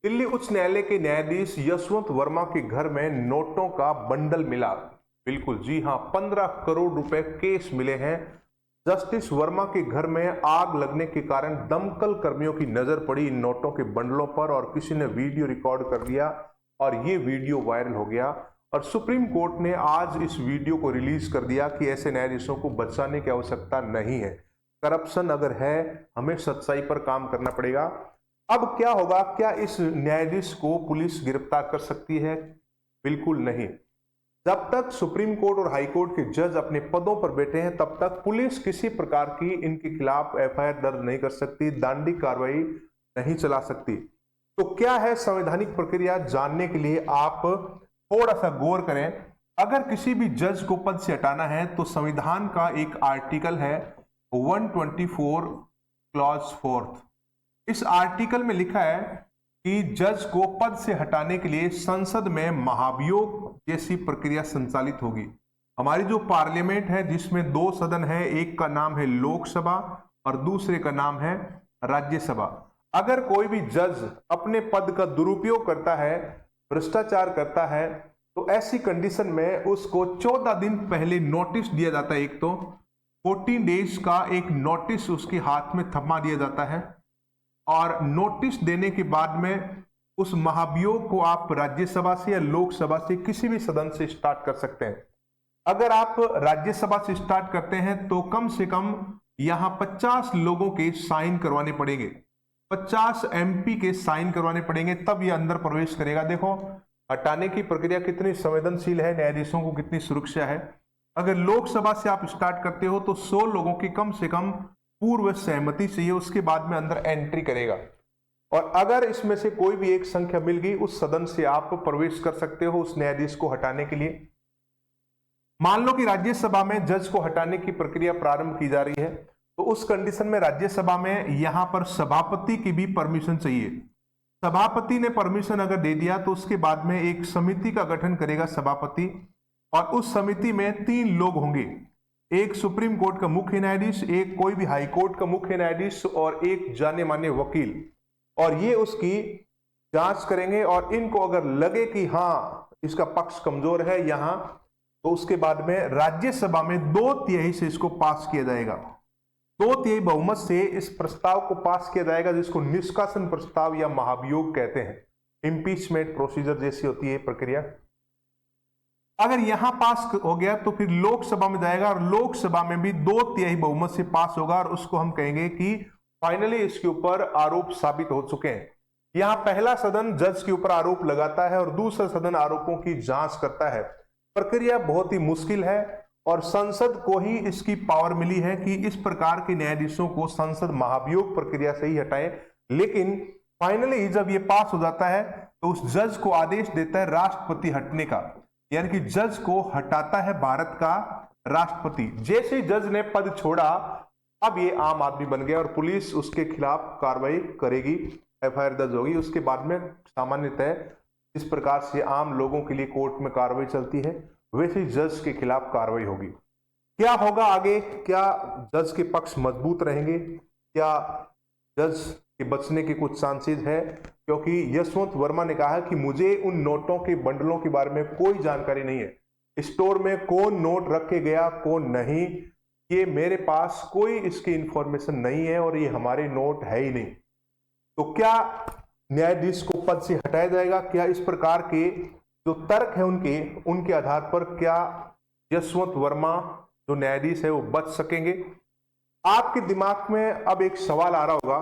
दिल्ली उच्च न्यायालय के न्यायाधीश यशवंत वर्मा के घर में नोटों का बंडल मिला। बिल्कुल जी हां, 15 करोड़ रुपए केस मिले हैं। जस्टिस वर्मा के घर में आग लगने के कारण दमकल कर्मियों की नजर पड़ी इन नोटों के बंडलों पर और किसी ने वीडियो रिकॉर्ड कर लिया और ये वीडियो वायरल हो गया और सुप्रीम कोर्ट ने आज इस वीडियो को रिलीज कर दिया कि ऐसे न्यायाधीशों को बचाने की आवश्यकता नहीं है। करप्शन अगर है, हमें सच्चाई पर काम करना पड़ेगा। अब क्या होगा? क्या इस न्यायाधीश को पुलिस गिरफ्तार कर सकती है? बिल्कुल नहीं। जब तक सुप्रीम कोर्ट और हाई कोर्ट के जज अपने पदों पर बैठे हैं तब तक पुलिस किसी प्रकार की इनके खिलाफ एफआईआर दर्ज नहीं कर सकती, दंडिक कार्रवाई नहीं चला सकती। तो क्या है संवैधानिक प्रक्रिया, जानने के लिए आप थोड़ा सा गौर करें। अगर किसी भी जज को पद से हटाना है तो संविधान का एक आर्टिकल है 124 क्लॉज 4। इस आर्टिकल में लिखा है कि जज को पद से हटाने के लिए संसद में महाभियोग जैसी प्रक्रिया संचालित होगी। हमारी जो पार्लियामेंट है जिसमें 2 सदन है, एक का नाम है लोकसभा और दूसरे का नाम है राज्यसभा। अगर कोई भी जज अपने पद का दुरुपयोग करता है, भ्रष्टाचार करता है, तो ऐसी कंडीशन में उसको 14 दिन पहले नोटिस दिया जाता है। एक तो 14 डेज का एक नोटिस उसके हाथ में थमा दिया जाता है और नोटिस देने के बाद में उस महाभियोग को आप राज्यसभा से या लोकसभा से किसी भी सदन से स्टार्ट कर सकते हैं। अगर आप राज्यसभा से स्टार्ट करते हैं तो कम से कम यहां 50 लोगों के साइन करवाने पड़ेंगे, 50 एमपी के साइन करवाने पड़ेंगे, तब यह अंदर प्रवेश करेगा। देखो हटाने की प्रक्रिया कितनी संवेदनशील है, न्यायाधीशों को कितनी सुरक्षा है। अगर लोकसभा से आप स्टार्ट करते हो तो 100 लोगों की कम से कम पूर्व सहमति चाहिए, उसके बाद में अंदर एंट्री करेगा। और अगर इसमें से कोई भी एक संख्या मिल गई, उस सदन से आप प्रवेश कर सकते हो उस न्यायाधीश को हटाने के लिए। मान लो कि राज्यसभा में जज को हटाने की प्रक्रिया प्रारंभ की जा रही है, तो उस कंडीशन में राज्यसभा में यहां पर सभापति की भी परमिशन चाहिए। सभापति ने परमिशन अगर दे दिया तो उसके बाद में एक समिति का गठन करेगा सभापति और उस समिति में 3 लोग होंगे, एक सुप्रीम कोर्ट का मुख्य न्यायाधीश, एक कोई भी हाई कोर्ट का मुख्य न्यायाधीश और एक जाने माने वकील। और ये उसकी जांच करेंगे और इनको अगर लगे कि हाँ इसका पक्ष कमजोर है यहां, तो उसके बाद में राज्यसभा में 2/3 से इसको पास किया जाएगा। 2/3 बहुमत से इस प्रस्ताव को पास किया जाएगा जिसको निष्कासन प्रस्ताव या महाभियोग कहते हैं। इंपीचमेंट प्रोसीजर जैसी होती है प्रक्रिया। अगर यहां पास हो गया तो फिर लोकसभा में जाएगा और लोकसभा में भी 2/3 बहुमत से पास होगा और उसको हम कहेंगे कि फाइनली इसके ऊपर आरोप साबित हो चुके हैं। यहां पहला सदन जज के ऊपर आरोप लगाता है और दूसरा सदन आरोपों की जांच करता है। प्रक्रिया बहुत ही मुश्किल है और संसद को ही इसकी पावर मिली है कि इस प्रकार के न्यायाधीशों को संसद महाभियोग प्रक्रिया से ही हटाए। लेकिन फाइनली जब ये पास हो जाता है तो उस जज को आदेश देता है राष्ट्रपति हटने का, यानी कि जज को हटाता है भारत का राष्ट्रपति। जैसे ही जज ने पद छोड़ा अब ये आम आदमी बन गया और पुलिस उसके खिलाफ कार्रवाई करेगी, एफआईआर दर्ज होगी। उसके बाद में सामान्यतः इस प्रकार से आम लोगों के लिए कोर्ट में कार्रवाई चलती है, वैसे ही जज के खिलाफ कार्रवाई होगी। क्या होगा आगे? क्या जज के पक्ष मजबूत रहेंगे? क्या जज के बचने के कुछ चांसेस है? क्योंकि यशवंत वर्मा ने कहा कि मुझे उन नोटों के बंडलों के बारे में कोई जानकारी नहीं है, स्टोर में कौन नोट रखे गया कौन नहीं, ये मेरे पास कोई इसकी इंफॉर्मेशन नहीं है और ये हमारे नोट है ही नहीं। तो क्या न्यायाधीश को पद से हटाया जाएगा? क्या इस प्रकार के जो तर्क है उनके आधार पर क्या यशवंत वर्मा जो न्यायाधीश है वो बच सकेंगे? आपके दिमाग में अब एक सवाल आ रहा होगा,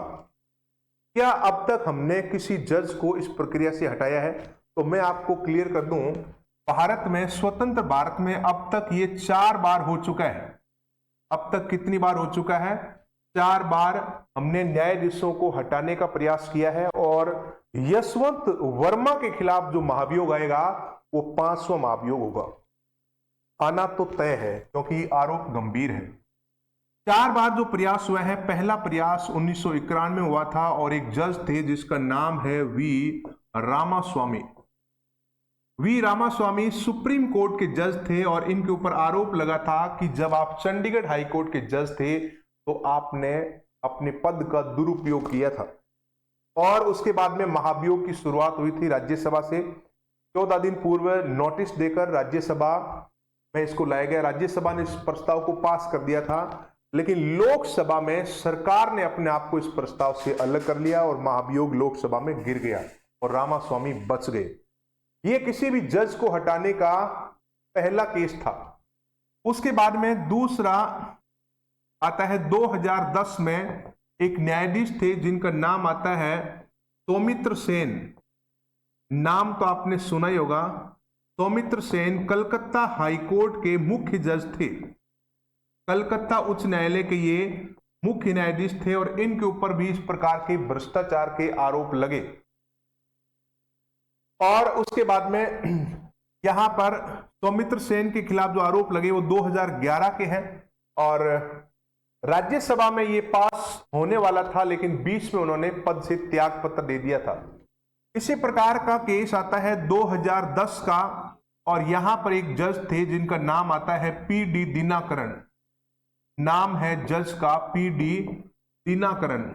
क्या अब तक हमने किसी जज को इस प्रक्रिया से हटाया है? तो मैं आपको क्लियर कर दूं, भारत में, स्वतंत्र भारत में अब तक ये 4 बार हो चुका है। अब तक कितनी बार हो चुका है? 4 बार हमने न्यायाधीशों को हटाने का प्रयास किया है और यशवंत वर्मा के खिलाफ जो महाभियोग आएगा वो 5वां महाभियोग होगा। आना तो तय है क्योंकि आरोप गंभीर है। 4 बार जो प्रयास हुआ है, पहला प्रयास 1991 में हुआ था और एक जज थे जिसका नाम है वी रामास्वामी। वी रामास्वामी सुप्रीम कोर्ट के जज थे और इनके ऊपर आरोप लगा था कि जब आप चंडीगढ़ हाई कोर्ट के जज थे तो आपने अपने पद का दुरुपयोग किया था। और उसके बाद में महाभियोग की शुरुआत हुई थी राज्यसभा से। 14 दिन पूर्व नोटिस देकर राज्यसभा में इसको लाया गया। राज्यसभा ने इस प्रस्ताव को पास कर दिया था, लेकिन लोकसभा में सरकार ने अपने आप को इस प्रस्ताव से अलग कर लिया और महाभियोग लोकसभा में गिर गया और रामास्वामी बच गए। यह किसी भी जज को हटाने का पहला केस था। उसके बाद में दूसरा आता है 2010 में, एक न्यायाधीश थे जिनका नाम आता है सौमित्र सेन। नाम तो आपने सुना ही होगा। सौमित्र सेन कलकत्ता हाईकोर्ट के मुख्य जज थे। कलकत्ता उच्च न्यायालय के ये मुख्य न्यायाधीश थे और इनके ऊपर भी इस प्रकार के भ्रष्टाचार के आरोप लगे। और उसके बाद में यहां पर सौमित्र सेन के खिलाफ जो आरोप लगे वो 2011 के हैं और राज्यसभा में ये पास होने वाला था, लेकिन बीच में उन्होंने पद से त्याग पत्र दे दिया था। इसी प्रकार का केस आता है 2010 का और यहां पर एक जज थे जिनका नाम आता है पी.डी. दिनाकरन। नाम है जज का पी.डी. दिनाकरन।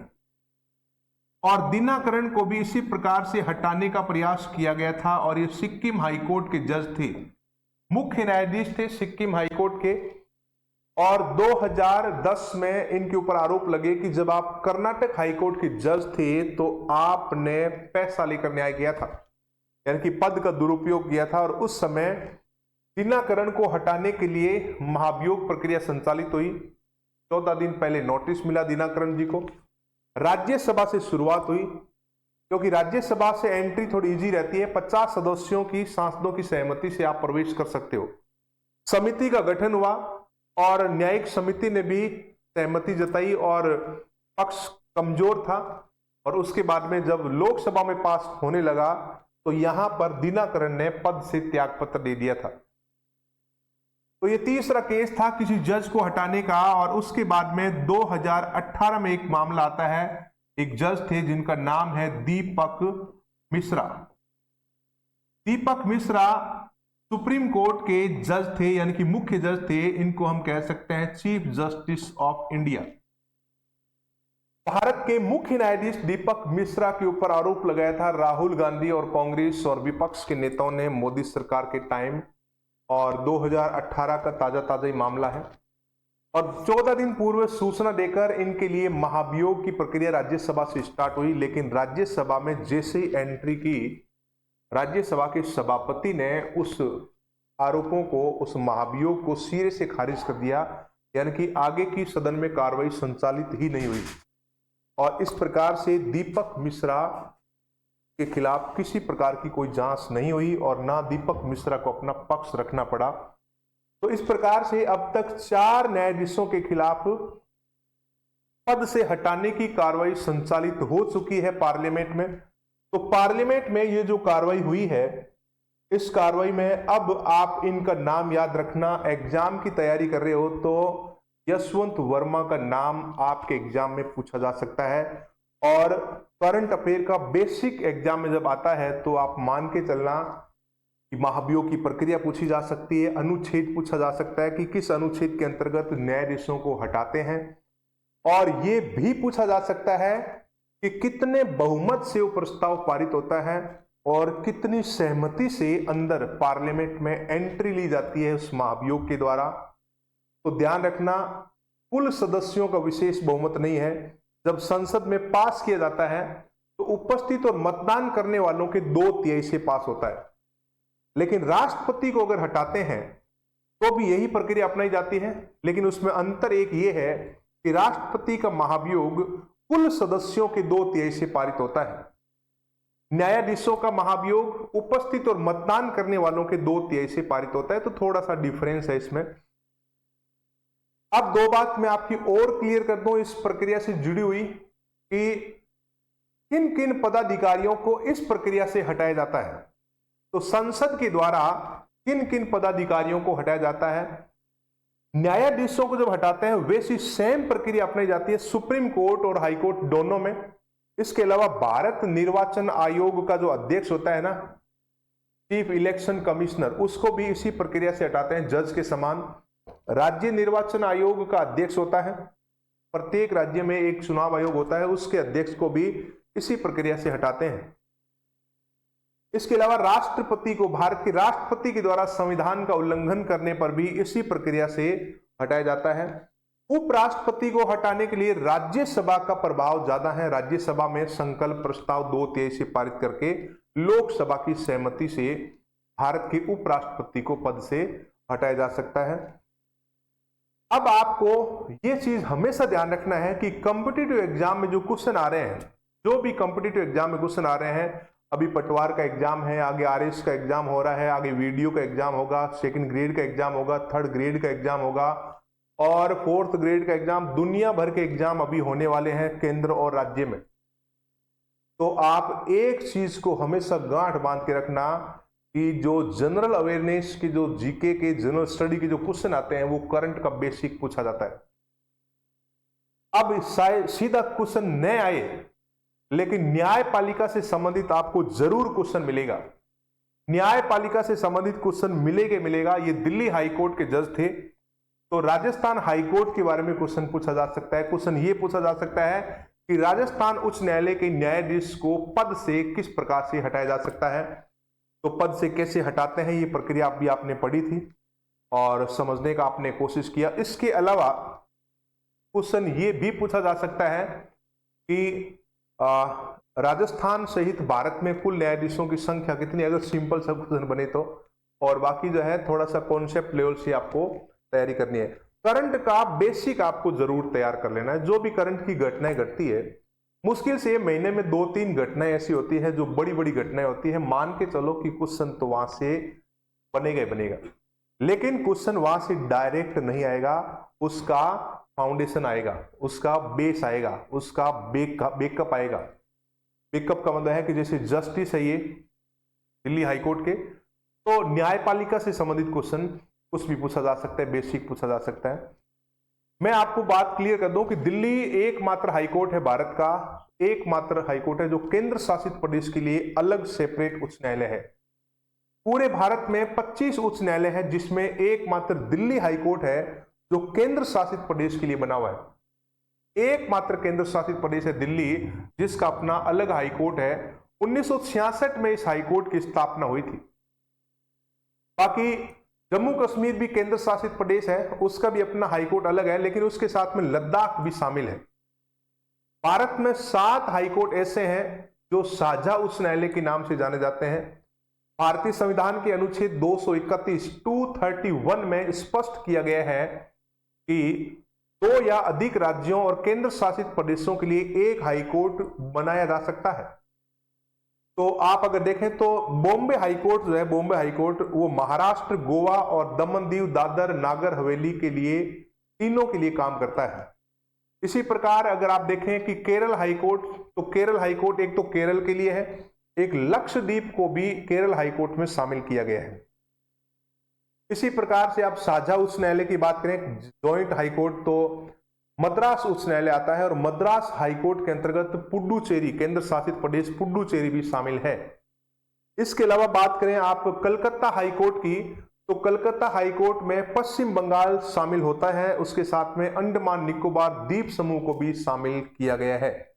और दिनाकरन को भी इसी प्रकार से हटाने का प्रयास किया गया था और ये सिक्किम हाईकोर्ट के जज थे, मुख्य न्यायाधीश थे सिक्किम हाईकोर्ट के। और 2010 में इनके ऊपर आरोप लगे कि जब आप कर्नाटक हाईकोर्ट के जज थे तो आपने पैसा लेकर न्याय किया था, यानी कि पद का दुरुपयोग किया था। और उस समय दिनाकरन को हटाने के लिए महाभियोग प्रक्रिया संचालित हुई। 14 दिन पहले नोटिस मिला दिनाकरन जी को। राज्यसभा से शुरुआत हुई, क्योंकि राज्यसभा से एंट्री थोड़ी इजी रहती है। 50 सदस्यों की सांसदों की सहमति से आप प्रवेश कर सकते हो। समिति का गठन हुआ और न्यायिक समिति ने भी सहमति जताई और पक्ष कमजोर था। और उसके बाद में जब लोकसभा में पास होने लगा तो यहां पर दिनाकरन ने पद से त्यागपत्र दे दिया था। तो ये तीसरा केस था किसी जज को हटाने का। और उसके बाद में 2018 में एक मामला आता है। एक जज थे जिनका नाम है दीपक मिश्रा। दीपक मिश्रा सुप्रीम कोर्ट के जज थे, यानी कि मुख्य जज थे। इनको हम कह सकते हैं chief justice of India. Bharat के मुख्य न्यायाधीश दीपक मिश्रा के ऊपर आरोप लगाया था राहुल गांधी और कांग्रेस और विपक्ष के नेताओं ने मोदी सरकार के टाइम। और 2018 का ताजा ही मामला है। और 14 दिन पूर्व सूचना देकर इनके लिए महाभियोग की प्रक्रिया राज्यसभा से स्टार्ट हुई, लेकिन राज्यसभा में जैसे ही एंट्री की, राज्यसभा के सभापति ने उस आरोपों को, उस महाभियोग को सिरे से खारिज कर दिया, यानी कि आगे की सदन में कार्रवाई संचालित ही नहीं हुई। और इस प्रकार से दीपक मिश्रा के खिलाफ किसी प्रकार की कोई जांच नहीं हुई और ना दीपक मिश्रा को अपना पक्ष रखना पड़ा। तो इस प्रकार से अब तक 4 न्यायाधीशों के खिलाफ पद से हटाने की कार्रवाई संचालित हो चुकी है पार्लियामेंट में। तो पार्लियामेंट में ये जो कार्रवाई हुई है, इस कार्रवाई में अब आप इनका नाम याद रखना। एग्जाम की तैयारी कर रहे हो तो यशवंत वर्मा का नाम आपके एग्जाम में पूछा जा सकता है। और करंट अफेयर का बेसिक एग्जाम में जब आता है तो आप मान के चलना कि महाभियोग की प्रक्रिया पूछी जा सकती है, अनुच्छेद पूछा जा सकता है कि किस अनुच्छेद के अंतर्गत न्यायाधीशों को हटाते हैं। और ये भी पूछा जा सकता है कि कितने बहुमत से वो प्रस्ताव पारित होता है और कितनी सहमति से अंदर पार्लियामेंट में एंट्री ली जाती है उस महाभियोग के द्वारा। तो ध्यान रखना, कुल सदस्यों का विशेष बहुमत नहीं है। जब संसद में पास किया जाता है तो उपस्थित और मतदान करने वालों के 2/3 से पास होता है। लेकिन राष्ट्रपति को अगर हटाते हैं तो भी यही प्रक्रिया अपनाई जाती है, लेकिन उसमें अंतर एक ये है कि राष्ट्रपति का महाभियोग कुल सदस्यों के 2/3 से पारित होता है। न्यायाधीशों का महाभियोग उपस्थित और मतदान करने वालों के 2/3 से पारित होता है। तो थोड़ा सा डिफरेंस है इसमें। अब 2 बात मैं आपकी और क्लियर कर दूं इस प्रक्रिया से जुड़ी हुई कि किन किन पदाधिकारियों को इस प्रक्रिया से हटाया जाता है। तो संसद के द्वारा किन किन पदाधिकारियों को हटाया जाता है। न्यायाधीशों को जब हटाते हैं वैसी सेम प्रक्रिया अपनाई जाती है सुप्रीम कोर्ट और हाई कोर्ट दोनों में। इसके अलावा भारत निर्वाचन आयोग का जो अध्यक्ष होता है ना, चीफ इलेक्शन कमिश्नर, उसको भी इसी प्रक्रिया से हटाते हैं जज के समान। राज्य निर्वाचन आयोग का अध्यक्ष होता है, प्रत्येक राज्य में एक चुनाव आयोग होता है, उसके अध्यक्ष को भी इसी प्रक्रिया से हटाते हैं। इसके अलावा राष्ट्रपति को भारत के राष्ट्रपति के द्वारा संविधान का उल्लंघन करने पर भी इसी प्रक्रिया से हटाया जाता है। उपराष्ट्रपति को हटाने के लिए राज्यसभा का प्रभाव ज्यादा है। राज्यसभा में संकल्प प्रस्ताव 2/3 से पारित करके लोकसभा की सहमति से भारत के उपराष्ट्रपति को पद से हटाया जा सकता है। अब आपको यह चीज हमेशा ध्यान रखना है कि कॉम्पिटिटिव एग्जाम में जो क्वेश्चन आ रहे हैं, जो भी कॉम्पिटिटिव एग्जाम में क्वेश्चन आ रहे हैं, अभी पटवार का एग्जाम है, आगे आरएस का एग्जाम हो रहा है, आगे वीडियो का एग्जाम होगा, सेकंड ग्रेड का एग्जाम होगा, थर्ड ग्रेड का एग्जाम होगा और फोर्थ ग्रेड का एग्जाम, दुनिया भर के एग्जाम अभी होने वाले हैं केंद्र और राज्य में। तो आप एक चीज को हमेशा गांठ बांध के रखना कि जो जनरल अवेयरनेस की, जो जीके के, जनरल स्टडी के जो क्वेश्चन आते हैं वो करंट का बेसिक पूछा जाता है। अब सीधा क्वेश्चन न आए लेकिन न्यायपालिका से संबंधित आपको जरूर क्वेश्चन मिलेगा। न्यायपालिका से संबंधित क्वेश्चन मिलेगा। ये दिल्ली हाईकोर्ट के जज थे, तो राजस्थान हाईकोर्ट के बारे में क्वेश्चन पूछा जा सकता है। क्वेश्चन ये पूछा जा सकता है कि राजस्थान उच्च न्यायालय के न्यायाधीश को पद से किस प्रकार से हटाया जा सकता है। तो पद से कैसे हटाते हैं, ये प्रक्रिया भी आपने पढ़ी थी और समझने का आपने कोशिश किया। इसके अलावा क्वेश्चन ये भी पूछा जा सकता है कि राजस्थान सहित भारत में कुल न्यायाधीशों की संख्या कितनी, अगर सिंपल सब क्वेश्चन बने तो। और बाकी जो है थोड़ा सा कॉन्सेप्ट लेवल से आपको तैयारी करनी है। करंट का बेसिक आपको जरूर तैयार कर लेना है। जो भी करंट की घटनाएं घटती है, मुश्किल से महीने में 2-3 घटनाएं ऐसी होती है जो बड़ी बड़ी घटनाएं होती है। मान के चलो कि क्वेश्चन तो वहां से बनेगा, लेकिन क्वेश्चन वहां से डायरेक्ट नहीं आएगा, उसका फाउंडेशन आएगा, उसका बेस आएगा, उसका बेकअप आएगा। बेकअप का मतलब है कि जैसे जस्टिस है ये दिल्ली हाईकोर्ट के, तो न्यायपालिका से संबंधित क्वेश्चन कुछ भी पूछा जा सकता है, बेसिक पूछा जा सकता है। मैं आपको बात क्लियर कर दूं कि दिल्ली एकमात्र हाईकोर्ट है, भारत का एकमात्र हाईकोर्ट है जो केंद्र शासित प्रदेश के लिए अलग सेपरेट उच्च न्यायालय है। पूरे भारत में 25 उच्च न्यायालय है जिसमें एकमात्र दिल्ली हाईकोर्ट है जो केंद्र शासित प्रदेश के लिए बना हुआ है। एकमात्र केंद्र शासित प्रदेश है दिल्ली जिसका अपना अलग हाईकोर्ट है। 1966 में इस हाईकोर्ट की स्थापना हुई थी। बाकी जम्मू कश्मीर भी केंद्र शासित प्रदेश है, उसका भी अपना हाईकोर्ट अलग है, लेकिन उसके साथ में लद्दाख भी शामिल है। भारत में 7 हाईकोर्ट ऐसे हैं जो साझा उच्च न्यायालय के नाम से जाने जाते हैं। भारतीय संविधान के अनुच्छेद 231 में स्पष्ट किया गया है कि 2 या अधिक राज्यों और केंद्र शासित प्रदेशों के लिए एक हाईकोर्ट बनाया जा सकता है। तो आप अगर देखें तो बॉम्बे हाईकोर्ट जो है, बॉम्बे हाईकोर्ट वो महाराष्ट्र, गोवा और दमन दीव, दादर, नागर हवेली के लिए, तीनों के लिए काम करता है। इसी प्रकार अगर आप देखें कि केरल हाईकोर्ट, तो केरल हाईकोर्ट एक तो केरल के लिए है, एक लक्षद्वीप को भी केरल हाईकोर्ट में शामिल किया गया है। इसी प्रकार से आप साझा उच्च न्यायालय की बात करें, जॉइंट हाईकोर्ट, तो मद्रास उच्च न्यायालय आता है और मद्रास हाईकोर्ट के अंतर्गत पुडुचेरी, केंद्र शासित प्रदेश पुडुचेरी भी शामिल है। इसके अलावा बात करें आप कलकत्ता हाईकोर्ट की, तो कलकत्ता हाईकोर्ट में पश्चिम बंगाल शामिल होता है, उसके साथ में अंडमान निकोबार द्वीप समूह को भी शामिल किया गया है।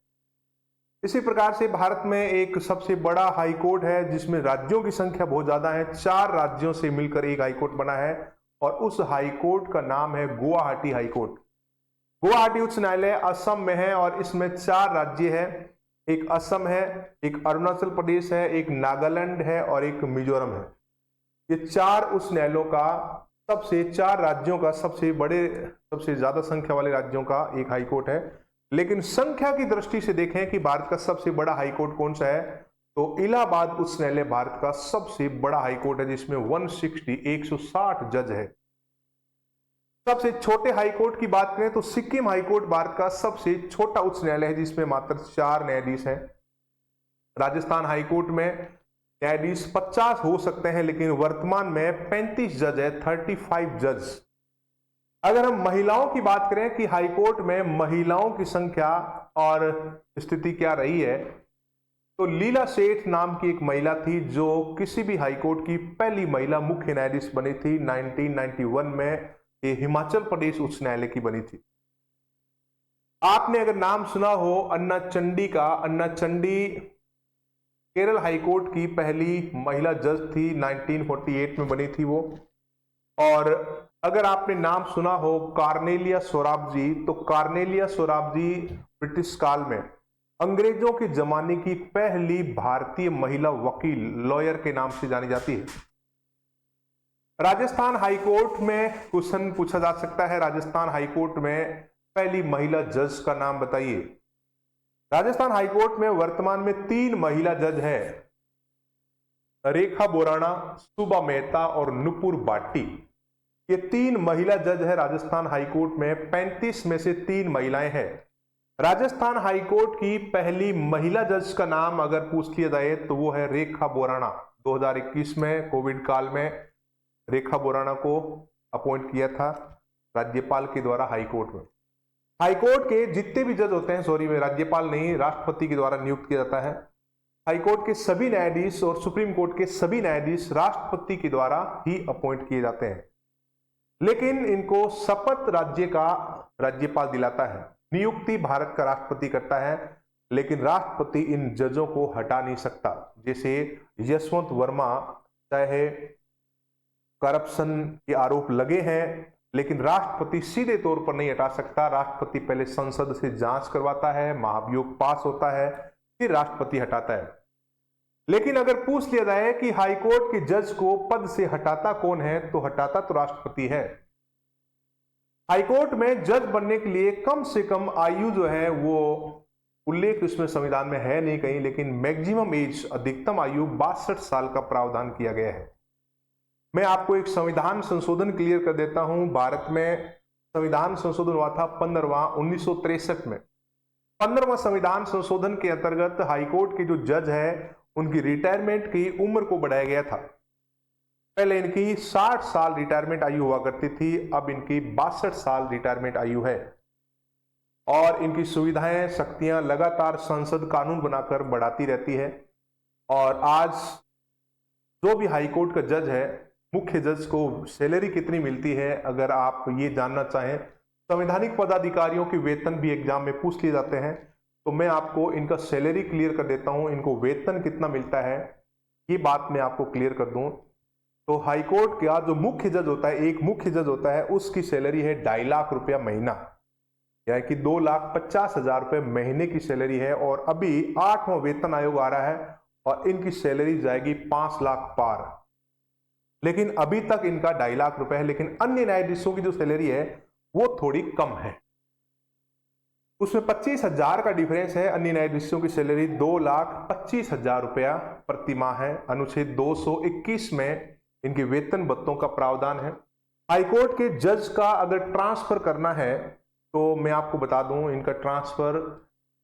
इसी प्रकार से भारत में एक सबसे बड़ा हाईकोर्ट है जिसमें राज्यों की संख्या बहुत ज्यादा है, 4 राज्यों से मिलकर एक हाईकोर्ट बना है और उस हाईकोर्ट का नाम है गुवाहाटी हाईकोर्ट। गुवाहाटी उच्च न्यायालय असम में है और इसमें 4 राज्य है, एक असम है, एक अरुणाचल प्रदेश है, एक नागालैंड है और एक मिजोरम है। ये 4 उच्च न्यायालयों का 4 राज्यों का सबसे ज्यादा संख्या वाले राज्यों का एक हाईकोर्ट है। लेकिन संख्या की दृष्टि से देखें कि भारत का सबसे बड़ा हाईकोर्ट कौन सा है, तो इलाहाबाद उच्च न्यायालय भारत का सबसे बड़ा हाईकोर्ट है जिसमें 160 जज है। सबसे छोटे हाईकोर्ट की बात करें तो सिक्किम हाईकोर्ट भारत का सबसे छोटा उच्च न्यायालय है जिसमें मात्र 4 न्यायाधीश हैं। राजस्थान हाईकोर्ट में न्यायाधीश 50 हो सकते हैं लेकिन वर्तमान में 35 जज है, 35 जज। अगर हम महिलाओं की बात करें कि हाईकोर्ट में महिलाओं की संख्या और स्थिति क्या रही है, तो लीला सेठ नाम की एक महिला थी जो किसी भी हाईकोर्ट की पहली महिला मुख्य न्यायाधीश बनी थी। 1991 में ये हिमाचल प्रदेश उच्च न्यायालय की बनी थी। आपने अगर नाम सुना हो अन्ना चंडी का, अन्ना चंडी केरल हाईकोर्ट की पहली महिला जज थी, 1948 में बनी थी वो। और अगर आपने नाम सुना हो कार्नेलिया सोराबजी, तो कार्नेलिया सोराबजी ब्रिटिश काल में अंग्रेजों के जमाने की पहली भारतीय महिला वकील, लॉयर के नाम से जानी जाती है। राजस्थान हाईकोर्ट में क्वेश्चन पूछा जा सकता है, राजस्थान हाईकोर्ट में पहली महिला जज का नाम बताइए। राजस्थान हाईकोर्ट में वर्तमान में 3 महिला जज है, रेखा बोराणा, सुबा मेहता और नुपुर बाटी। ये 3 महिला जज है राजस्थान हाईकोर्ट में। 35 में से 3 महिलाएं हैं। राजस्थान हाईकोर्ट की पहली महिला जज का नाम अगर पूछ लिया जाए तो वो है रेखा बोराणा। 2021 में कोविड काल में रेखा बोराणा को अपॉइंट किया था राज्यपाल के द्वारा हाईकोर्ट में। हाईकोर्ट के जितने भी जज होते हैं, सॉरी में राज्यपाल नहीं, राष्ट्रपति के द्वारा नियुक्त किया जाता है। हाईकोर्ट के सभी न्यायाधीश और सुप्रीम कोर्ट के सभी न्यायाधीश राष्ट्रपति के द्वारा ही अपॉइंट किए जाते हैं, लेकिन इनको शपथ राज्य का राज्यपाल दिलाता है। नियुक्ति भारत का राष्ट्रपति करता है, लेकिन राष्ट्रपति इन जजों को हटा नहीं सकता। जैसे यशवंत वर्मा, चाहे करप्शन के आरोप लगे हैं, लेकिन राष्ट्रपति सीधे तौर पर नहीं हटा सकता। राष्ट्रपति पहले संसद से जांच करवाता है, महाभियोग पास होता है, फिर राष्ट्रपति हटाता है। लेकिन अगर पूछ लिया जाए कि हाईकोर्ट के जज को पद से हटाता कौन है, तो हटाता तो राष्ट्रपति है। हाईकोर्ट में जज बनने के लिए कम से कम आयु जो है वो उल्लेख इसमें संविधान में है नहीं कहीं, लेकिन मैक्सिमम एज, अधिकतम आयु 62 साल का प्रावधान किया गया है। मैं आपको एक संविधान संशोधन क्लियर कर देता हूं। भारत में संविधान संशोधन हुआ था 15वां 1963 में। 15वां संविधान संशोधन के अंतर्गत हाईकोर्ट के जो जज है उनकी रिटायरमेंट की उम्र को बढ़ाया गया था। पहले इनकी 60 साल रिटायरमेंट आयु हुआ करती थी, अब इनकी 62 साल रिटायरमेंट आयु है। और इनकी सुविधाएं, शक्तियां लगातार संसद कानून बनाकर बढ़ाती रहती है। और आज जो भी हाईकोर्ट का जज है, मुख्य जज को सैलरी कितनी मिलती है, अगर आप ये जानना चाहें, संवैधानिक पदाधिकारियों के वेतन भी एग्जाम में पूछ लिए जाते हैं, तो मैं आपको इनका सैलरी क्लियर कर देता हूं। इनको वेतन कितना मिलता है ये बात मैं आपको क्लियर कर दूं। तो हाईकोर्ट का जो मुख्य जज होता है, एक मुख्य जज होता है, उसकी सैलरी है 2.5 लाख रुपया महीना, यानी कि 2,50,000 रुपये महीने की सैलरी है। और अभी 8वां वेतन आयोग आ रहा है और इनकी सैलरी जाएगी 5 लाख पार, लेकिन अभी तक इनका 2.5 लाख रुपए है। लेकिन अन्य न्यायाधीशों की जो सैलरी है वो थोड़ी कम है, उसमें 25,000 का डिफरेंस है। अन्य न्यायाधीशों की सैलरी 2,25,000 रुपया प्रति माह है। अनुच्छेद 221 में इनके वेतन भत्तों का प्रावधान है। हाईकोर्ट के जज का अगर ट्रांसफर करना है तो मैं आपको बता दूं, इनका ट्रांसफर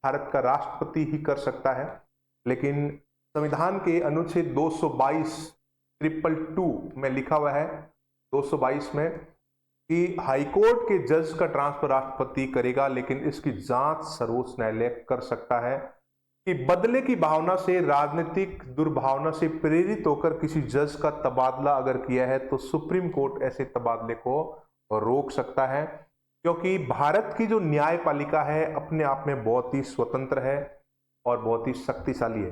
भारत का राष्ट्रपति ही कर सकता है। लेकिन संविधान के अनुच्छेद 222 में लिखा हुआ है, 222 में, कि हाईकोर्ट के जज का ट्रांसफर राष्ट्रपति करेगा, लेकिन इसकी जांच सर्वोच्च न्यायालय कर सकता है कि बदले की भावना से, राजनीतिक दुर्भावना से प्रेरित होकर किसी जज का तबादला अगर किया है तो सुप्रीम कोर्ट ऐसे तबादले को रोक सकता है। क्योंकि भारत की जो न्यायपालिका है अपने आप में बहुत ही स्वतंत्र है और बहुत ही शक्तिशाली है।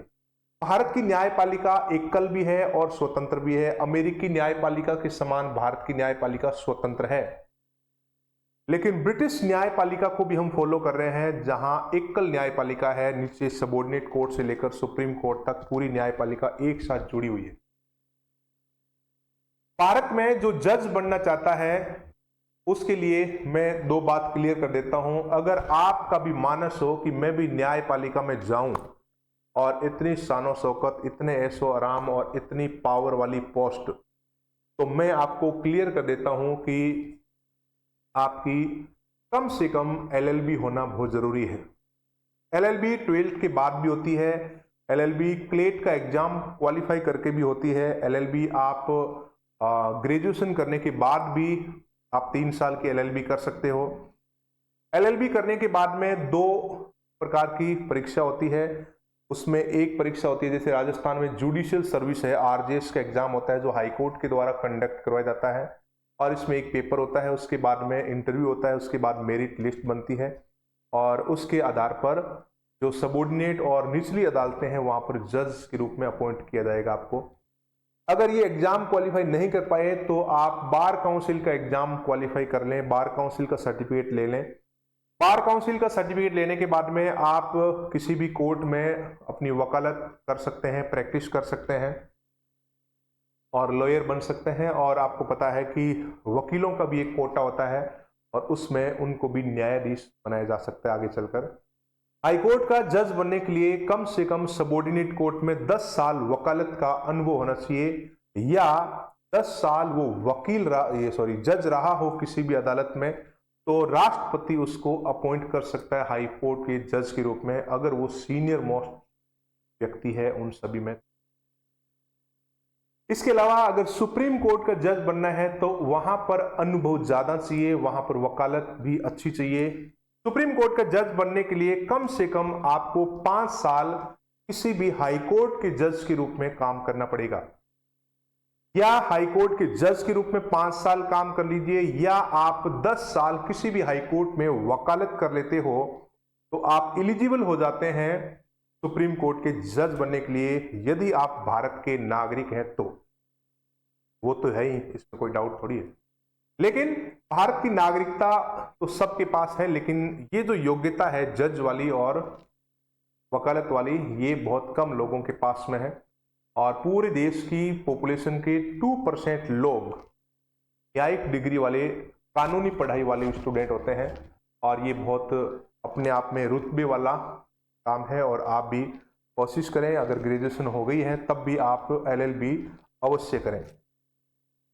भारत की न्यायपालिका एकल भी है और स्वतंत्र भी है। अमेरिकी न्यायपालिका के समान भारत की न्यायपालिका स्वतंत्र है, लेकिन ब्रिटिश न्यायपालिका को भी हम फॉलो कर रहे हैं, जहां एकल न्यायपालिका है। नीचे सबऑर्डिनेट कोर्ट से लेकर सुप्रीम कोर्ट तक पूरी न्यायपालिका एक साथ जुड़ी हुई है। भारत में जो जज बनना चाहता है उसके लिए मैं 2 बात क्लियर कर देता हूं। अगर आपका भी मानस हो कि मैं भी न्यायपालिका में जाऊं और इतनी शानो शौकत, इतने ऐशो आराम और इतनी पावर वाली पोस्ट, तो मैं आपको क्लियर कर देता हूं कि आपकी कम से कम LLB होना बहुत जरूरी है। LLB 12th के बाद भी होती है। LLB क्लेट का एग्जाम क्वालिफाई करके भी होती है। LLB आप ग्रेजुएशन करने के बाद भी आप 3 साल की LLB कर सकते हो। LLB करने के बाद में 2 प्रकार की परीक्षा होती है। उसमें एक परीक्षा होती है, जैसे राजस्थान में जुडिशियल सर्विस है, RJS का एग्जाम होता है, जो हाईकोर्ट के द्वारा कंडक्ट करवाया जाता है। और इसमें एक पेपर होता है, उसके बाद में इंटरव्यू होता है, उसके बाद मेरिट लिस्ट बनती है। और उसके आधार पर जो सबऑर्डिनेट और निचली अदालतें हैं वहां पर जज के रूप में अपॉइंट किया जाएगा आपको। अगर ये एग्जाम क्वालिफाई नहीं कर पाए तो आप बार काउंसिल का एग्जाम क्वालिफाई कर लें, बार काउंसिल का सर्टिफिकेट ले लें। बार काउंसिल का सर्टिफिकेट लेने के बाद में आप किसी भी कोर्ट में अपनी वकालत कर सकते हैं, प्रैक्टिस कर सकते हैं और लॉयर बन सकते हैं। और आपको पता है कि वकीलों का भी एक कोटा होता है और उसमें उनको भी न्यायाधीश बनाया जा सकता है आगे चलकर। हाईकोर्ट का जज बनने के लिए कम से कम सबऑर्डिनेट कोर्ट में 10 साल वकालत का अनुभव होना चाहिए या 10 साल वो जज रहा हो किसी भी अदालत में, तो राष्ट्रपति उसको अपॉइंट कर सकता है हाई कोर्ट के जज के रूप में अगर वो सीनियर मोस्ट व्यक्ति है उन सभी में। इसके अलावा अगर सुप्रीम कोर्ट का जज बनना है तो वहां पर अनुभव ज्यादा चाहिए, वहां पर वकालत भी अच्छी चाहिए। सुप्रीम कोर्ट का जज बनने के लिए कम से कम आपको 5 साल किसी भी हाई कोर्ट के जज के रूप में काम करना पड़ेगा। या हाई कोर्ट के जज के रूप में 5 साल काम कर लीजिए या आप 10 साल किसी भी हाई कोर्ट में वकालत कर लेते हो तो आप एलिजिबल हो जाते हैं सुप्रीम कोर्ट के जज बनने के लिए, यदि आप भारत के नागरिक हैं तो। वो तो है ही, इसमें कोई डाउट थोड़ी है। लेकिन भारत की नागरिकता तो सबके पास है, लेकिन ये जो योग्यता है जज वाली और वकालत वाली, ये बहुत कम लोगों के पास में है। और पूरे देश की पॉपुलेशन के 2% लोग न्यायिक डिग्री वाले, कानूनी पढ़ाई वाले स्टूडेंट होते हैं और ये बहुत अपने आप में रुतबे वाला काम है। और आप भी कोशिश करें, अगर ग्रेजुएशन हो गई है तब भी आप LLB अवश्य करें।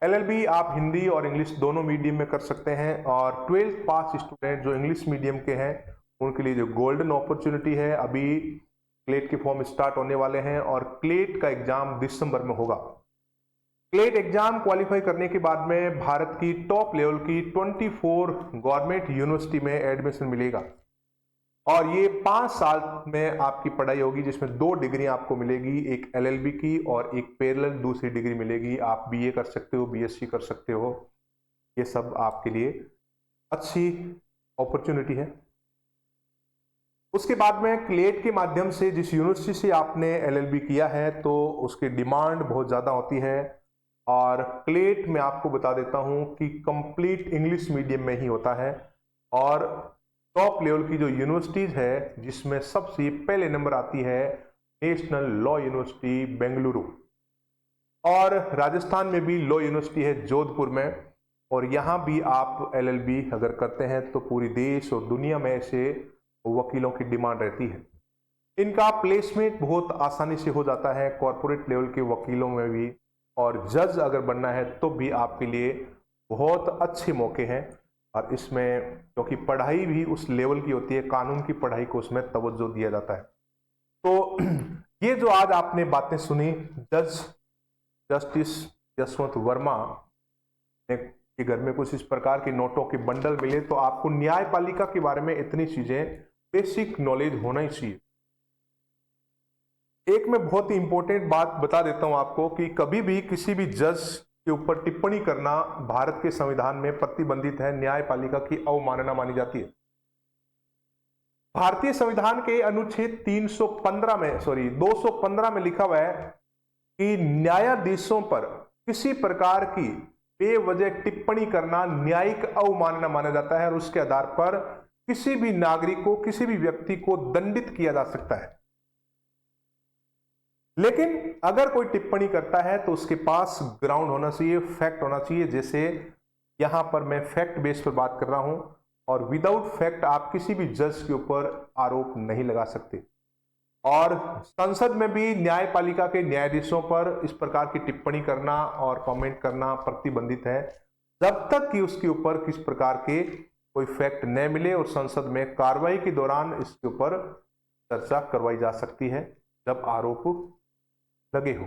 LLB आप हिंदी और इंग्लिश दोनों मीडियम में कर सकते हैं। और 12th पास स्टूडेंट जो इंग्लिश मीडियम के हैं उनके लिए जो गोल्डन अपॉर्चुनिटी है, अभी क्लेट के फॉर्म स्टार्ट होने वाले हैं और क्लेट का एग्जाम दिसंबर में होगा। क्लेट एग्जाम क्वालिफाई करने के बाद में भारत की टॉप लेवल की 24 गवर्नमेंट यूनिवर्सिटी में एडमिशन मिलेगा और ये 5 साल में आपकी पढ़ाई होगी, जिसमें 2 डिग्री आपको मिलेगी, एक LLB की और एक पैरेलल दूसरी डिग्री मिलेगी। आप BA कर सकते हो, BSc कर सकते हो, ये सब आपके लिए अच्छी अपॉर्चुनिटी है। उसके बाद में क्लेट के माध्यम से जिस यूनिवर्सिटी से आपने LLB किया है तो उसकी डिमांड बहुत ज़्यादा होती है। और क्लेट में आपको बता देता हूं कि कंप्लीट इंग्लिश मीडियम में ही होता है और टॉप लेवल की जो यूनिवर्सिटीज है जिसमें सबसे पहले नंबर आती है नेशनल लॉ यूनिवर्सिटी बेंगलुरु, और राजस्थान में भी लॉ यूनिवर्सिटी है जोधपुर में। और यहाँ भी आप LLB अगर करते हैं तो पूरी देश और दुनिया में ऐसे वकीलों की डिमांड रहती है। इनका प्लेसमेंट बहुत आसानी से हो जाता है कॉरपोरेट लेवल के वकीलों में भी, और जज अगर बनना है तो भी आपके लिए बहुत अच्छे मौके हैं। और इसमें क्योंकि पढ़ाई भी उस लेवल की होती है, कानून की पढ़ाई को उसमें तवज्जो दिया जाता है। तो ये जो आज आपने बातें सुनी, जस्टिस यशवंत वर्मा के घर में कुछ इस प्रकार के नोटों के बंडल मिले, तो आपको न्यायपालिका के बारे में इतनी चीजें बेसिक नॉलेज होना ही चाहिए। एक मैं बहुत ही इंपॉर्टेंट बात बता देता हूं आपको कि कभी भी किसी भी जज के ऊपर टिप्पणी करना भारत के संविधान में प्रतिबंधित है, न्यायपालिका की अवमानना मानी जाती है। भारतीय संविधान के अनुच्छेद 215 में लिखा हुआ है कि न्यायाधीशों पर किसी प्रकार की बेवजह टिप्पणी करना न्यायिक अवमानना माना जाता है और उसके आधार पर किसी भी नागरिक को, किसी भी व्यक्ति को दंडित किया जा सकता है। लेकिन अगर कोई टिप्पणी करता है तो उसके पास ग्राउंड होना चाहिए, फैक्ट होना चाहिए। जैसे यहां पर मैं फैक्ट बेस पर बात कर रहा हूं और विदाउट फैक्ट आप किसी भी जज के ऊपर आरोप नहीं लगा सकते। और संसद में भी न्यायपालिका के न्यायाधीशों पर इस प्रकार की टिप्पणी करना और कमेंट करना प्रतिबंधित है जब तक कि उसके ऊपर किस प्रकार के कोई फैक्ट न मिले और संसद में कार्रवाई के दौरान इसके ऊपर चर्चा करवाई जा सकती है जब आरोप लगे हो।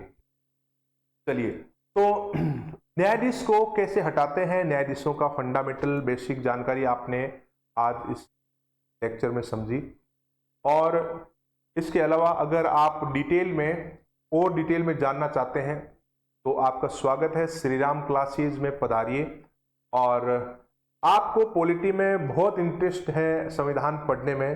चलिए, तो न्यायाधीश को कैसे हटाते हैं, न्यायाधीशों का फंडामेंटल बेसिक जानकारी आपने आज इस लेक्चर में समझी। और इसके अलावा अगर आप डिटेल में जानना चाहते हैं तो आपका स्वागत है, श्री राम क्लासेज में पधारिए और आपको पॉलिटी में बहुत इंटरेस्ट है संविधान पढ़ने में,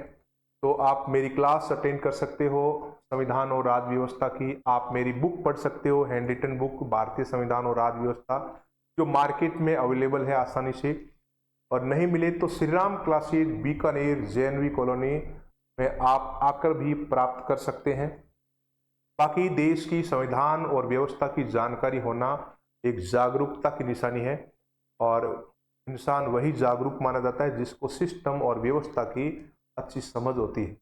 तो आप मेरी क्लास अटेंड कर सकते हो संविधान और राज्य व्यवस्था की। आप मेरी बुक पढ़ सकते हो, हैंड रिटन बुक भारतीय संविधान और राज्य व्यवस्था, जो मार्केट में अवेलेबल है आसानी से। और नहीं मिले तो Shri Ram classes Bikaner JNV colony में आप आकर भी प्राप्त कर सकते हैं। बाकी देश की संविधान और व्यवस्था की जानकारी होना एक जागरूकता की निशानी है, और इंसान वही जागरूक माना जाता है जिसको सिस्टम और व्यवस्था की अच्छी समझ होती है।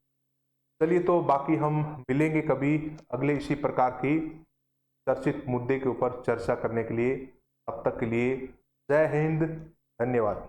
चलिए, तो बाकी हम मिलेंगे कभी अगले इसी प्रकार की चर्चित मुद्दे के ऊपर चर्चा करने के लिए। अब तक के लिए जय हिंद, धन्यवाद।